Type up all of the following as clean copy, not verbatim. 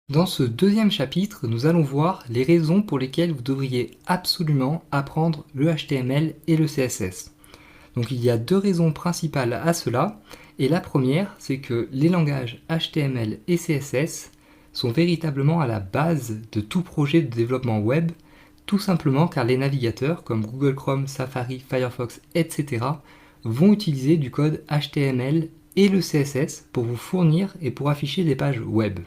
Dans ce deuxième chapitre, nous allons voir les raisons pour lesquelles vous devriez absolument apprendre le HTML et le CSS. Donc il y a deux raisons principales à cela, et la première, c'est que les langages HTML et CSS sont véritablement à la base de tout projet de développement web, tout simplement car les navigateurs comme Google Chrome, Safari, Firefox, etc. vont utiliser du code HTML et le CSS pour vous fournir et pour afficher des pages web.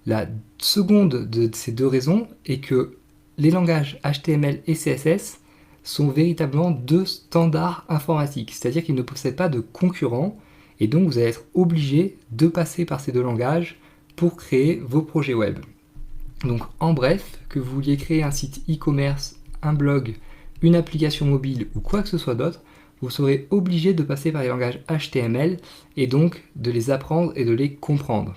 La seconde de ces deux raisons est que les langages HTML et CSS sont véritablement deux standards informatiques, c'est-à-dire qu'ils ne possèdent pas de concurrents, et donc vous allez être obligé de passer par ces deux langages pour créer vos projets web. Donc en bref, que vous vouliez créer un site e-commerce, un blog, une application mobile ou quoi que ce soit d'autre, vous serez obligé de passer par les langages HTML et donc de les apprendre et de les comprendre.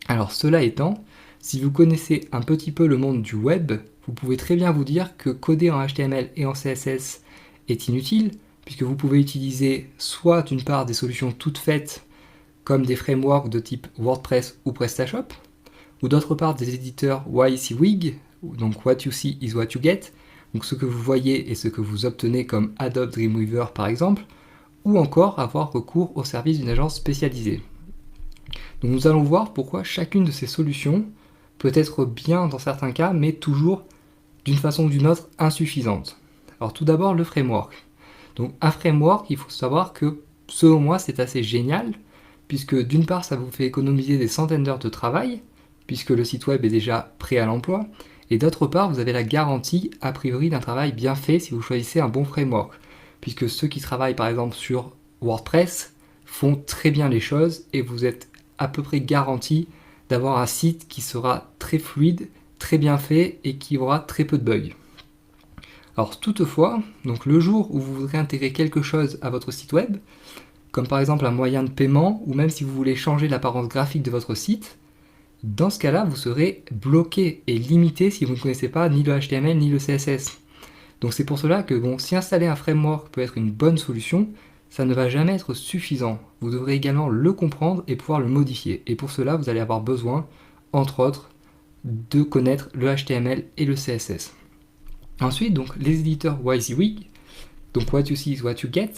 Alors cela étant, si vous connaissez un petit peu le monde du web, vous pouvez très bien vous dire que coder en HTML et en CSS est inutile, puisque vous pouvez utiliser soit d'une part des solutions toutes faites, comme des frameworks de type WordPress ou PrestaShop, ou d'autre part des éditeurs WYSIWYG, donc What You See is What You Get, donc ce que vous voyez et ce que vous obtenez comme Adobe Dreamweaver par exemple, ou encore avoir recours au service d'une agence spécialisée. Donc nous allons voir pourquoi chacune de ces solutions peut être bien dans certains cas, mais toujours d'une façon ou d'une autre insuffisante. Alors tout d'abord le framework. Donc un framework, il faut savoir que selon moi c'est assez génial, puisque d'une part ça vous fait économiser des centaines d'heures de travail, puisque le site web est déjà prêt à l'emploi, et d'autre part vous avez la garantie a priori d'un travail bien fait si vous choisissez un bon framework, puisque ceux qui travaillent par exemple sur WordPress font très bien les choses et vous êtes à peu près garanti d'avoir un site qui sera très fluide, très bien fait et qui aura très peu de bugs. Alors toutefois, donc le jour où vous voudrez intégrer quelque chose à votre site web, comme par exemple un moyen de paiement ou même si vous voulez changer l'apparence graphique de votre site, dans ce cas-là, vous serez bloqué et limité si vous ne connaissez pas ni le HTML ni le CSS. Donc c'est pour cela que si installer un framework peut être une bonne solution, ça ne va jamais être suffisant. Vous devrez également le comprendre et pouvoir le modifier. Et pour cela, vous allez avoir besoin, entre autres, de connaître le HTML et le CSS. Ensuite, donc, les éditeurs WYSIWYG, donc What You See is What You Get.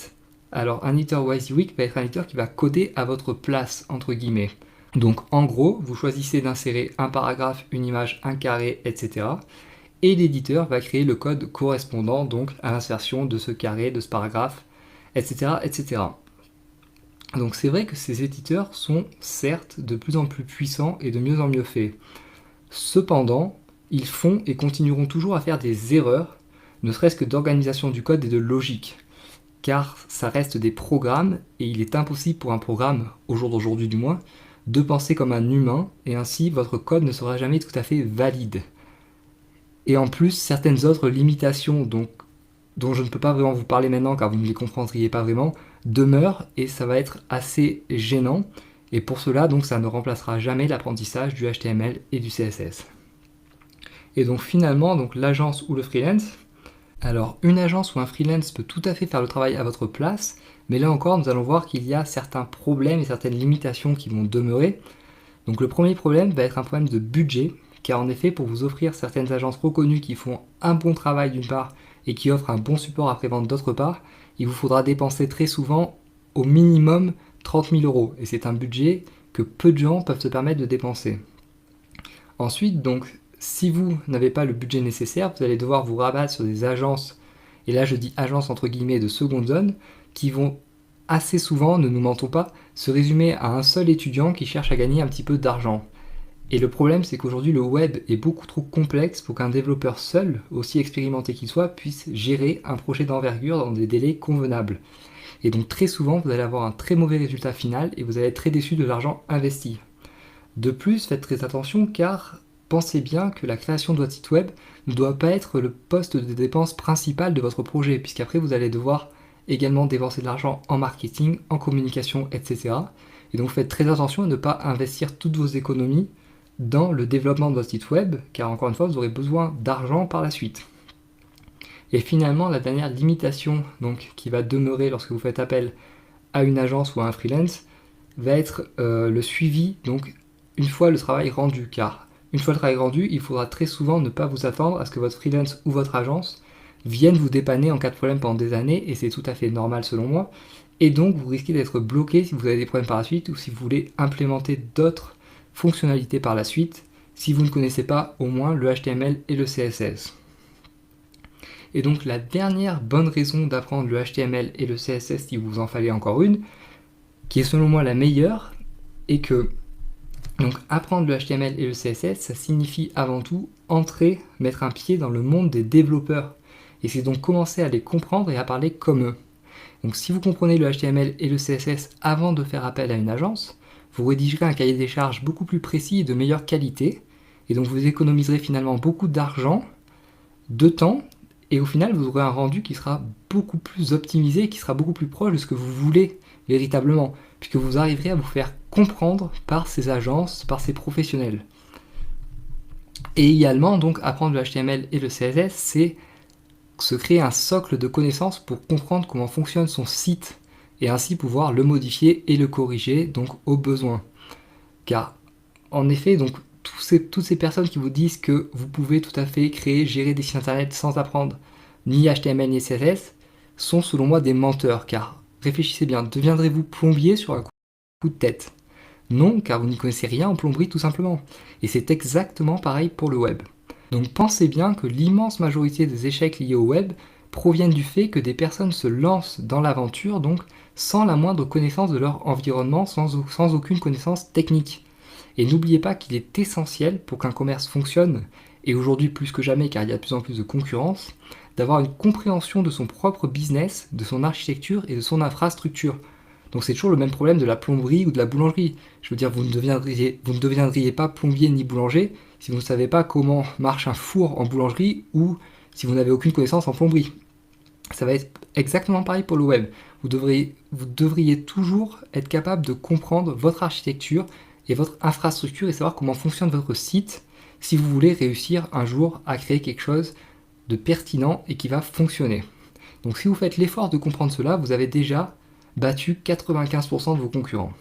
Alors, un éditeur WYSIWYG va être un éditeur qui va coder à votre place, entre guillemets. Donc, en gros, vous choisissez d'insérer un paragraphe, une image, un carré, etc. Et l'éditeur va créer le code correspondant donc à l'insertion de ce carré, de ce paragraphe, etc., etc. Donc c'est vrai que ces éditeurs sont certes de plus en plus puissants et de mieux en mieux faits. Cependant, ils font et continueront toujours à faire des erreurs, ne serait-ce que d'organisation du code et de logique, car ça reste des programmes et il est impossible pour un programme, au jour d'aujourd'hui du moins, de penser comme un humain et ainsi votre code ne sera jamais tout à fait valide. Et en plus, certaines autres limitations dont je ne peux pas vraiment vous parler maintenant car vous ne les comprendriez pas vraiment, demeurent et ça va être assez gênant. Et pour cela, donc, ça ne remplacera jamais l'apprentissage du HTML et du CSS. Et donc finalement, donc, l'agence ou le freelance. Alors une agence ou un freelance peut tout à fait faire le travail à votre place, mais là encore, nous allons voir qu'il y a certains problèmes et certaines limitations qui vont demeurer. Donc le premier problème va être un problème de budget, car en effet, pour vous offrir certaines agences reconnues qui font un bon travail d'une part, et qui offre un bon support après-vente d'autre part, il vous faudra dépenser très souvent au minimum 30 000 euros. Et c'est un budget que peu de gens peuvent se permettre de dépenser. Ensuite, donc, si vous n'avez pas le budget nécessaire, vous allez devoir vous rabattre sur des agences, et là je dis agences entre guillemets de seconde zone, qui vont assez souvent, ne nous mentons pas, se résumer à un seul étudiant qui cherche à gagner un petit peu d'argent. Et le problème, c'est qu'aujourd'hui, le web est beaucoup trop complexe pour qu'un développeur seul, aussi expérimenté qu'il soit, puisse gérer un projet d'envergure dans des délais convenables. Et donc très souvent, vous allez avoir un très mauvais résultat final et vous allez être très déçu de l'argent investi. De plus, faites très attention car pensez bien que la création de votre site web ne doit pas être le poste de dépense principal de votre projet, puisqu'après vous allez devoir également dépenser de l'argent en marketing, en communication, etc. Et donc faites très attention à ne pas investir toutes vos économies dans le développement de votre site web, car encore une fois, vous aurez besoin d'argent par la suite. Et finalement, la dernière limitation donc, qui va demeurer lorsque vous faites appel à une agence ou à un freelance va être le suivi donc, une fois le travail rendu, car une fois le travail rendu, il faudra très souvent ne pas vous attendre à ce que votre freelance ou votre agence vienne vous dépanner en cas de problème pendant des années, et c'est tout à fait normal selon moi, et donc vous risquez d'être bloqué si vous avez des problèmes par la suite, ou si vous voulez implémenter d'autres fonctionnalités par la suite, si vous ne connaissez pas au moins le HTML et le CSS. Et donc la dernière bonne raison d'apprendre le HTML et le CSS, si vous en fallait encore une, qui est selon moi la meilleure, est que donc apprendre le HTML et le CSS, ça signifie avant tout mettre un pied dans le monde des développeurs. Et c'est donc commencer à les comprendre et à parler comme eux. Donc si vous comprenez le HTML et le CSS avant de faire appel à une agence, vous rédigerez un cahier des charges beaucoup plus précis et de meilleure qualité, et donc vous économiserez finalement beaucoup d'argent, de temps, et au final vous aurez un rendu qui sera beaucoup plus optimisé, qui sera beaucoup plus proche de ce que vous voulez véritablement, puisque vous arriverez à vous faire comprendre par ces agences, par ces professionnels. Et également, donc, apprendre le HTML et le CSS, c'est se créer un socle de connaissances pour comprendre comment fonctionne son site et ainsi pouvoir le modifier et le corriger donc au besoin. Car en effet, donc toutes ces personnes qui vous disent que vous pouvez tout à fait créer, gérer des sites internet sans apprendre ni HTML ni CSS sont selon moi des menteurs. Car réfléchissez bien, deviendrez-vous plombier sur un coup de tête? Non, car vous n'y connaissez rien en plomberie tout simplement. Et c'est exactement pareil pour le web. Donc pensez bien que l'immense majorité des échecs liés au web proviennent du fait que des personnes se lancent dans l'aventure donc sans la moindre connaissance de leur environnement, sans aucune connaissance technique. Et n'oubliez pas qu'il est essentiel pour qu'un commerce fonctionne, et aujourd'hui plus que jamais car il y a de plus en plus de concurrence, d'avoir une compréhension de son propre business, de son architecture et de son infrastructure. Donc c'est toujours le même problème de la plomberie ou de la boulangerie. Je veux dire, vous ne deviendriez pas plombier ni boulanger si vous ne savez pas comment marche un four en boulangerie ou si vous n'avez aucune connaissance en plomberie. Ça va être exactement pareil pour le web. Vous devriez toujours être capable de comprendre votre architecture et votre infrastructure et savoir comment fonctionne votre site si vous voulez réussir un jour à créer quelque chose de pertinent et qui va fonctionner. Donc si vous faites l'effort de comprendre cela, vous avez déjà battu 95% de vos concurrents.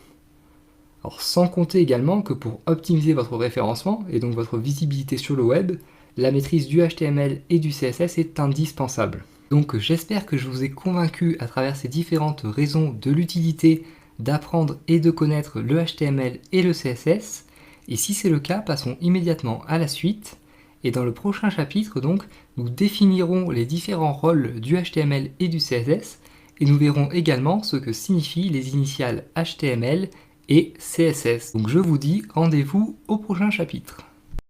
Alors sans compter également que pour optimiser votre référencement et donc votre visibilité sur le web, la maîtrise du HTML et du CSS est indispensable. Donc j'espère que je vous ai convaincu à travers ces différentes raisons de l'utilité d'apprendre et de connaître le HTML et le CSS. Et si c'est le cas, passons immédiatement à la suite. Et dans le prochain chapitre, donc, nous définirons les différents rôles du HTML et du CSS et nous verrons également ce que signifient les initiales HTML et CSS. Donc je vous dis rendez-vous au prochain chapitre.